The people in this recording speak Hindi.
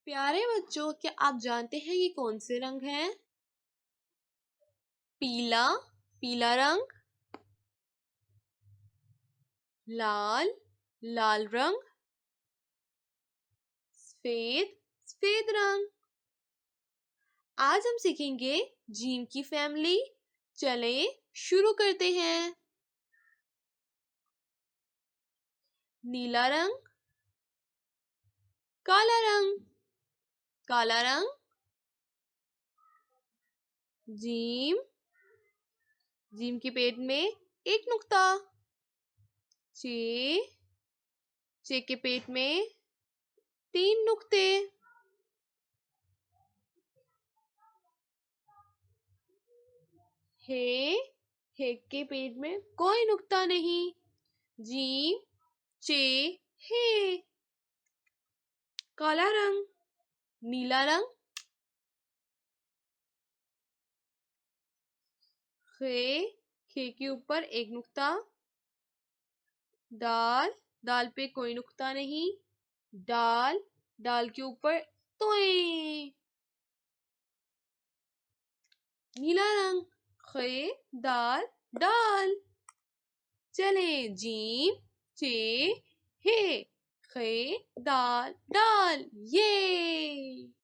प्यारे बच्चों, क्या आप जानते हैं ये कौन से रंग हैं? पीला, पीला रंग। लाल, लाल रंग। सफेद, सफेद रंग। आज हम सीखेंगे जीम की फैमिली। चलें शुरू करते हैं। नीला रंग, काला रंग, काला रंग। जीम, जीम के पेट में एक नुक्ता। चे, चे के पेट में 3 नुक्ते। हे, हे के पेट में कोई नुक्ता नहीं। जीम, चे, हे। काला रंग, नीला रंग। खे, खे के ऊपर एक नुक्ता। दाल, दाल पे कोई नुक्ता नहीं। दाल, दाल के ऊपर तोय। नीला रंग, खे, दाल, दाल। चले जीम, चे, हे। खे, दाल, दाल। ये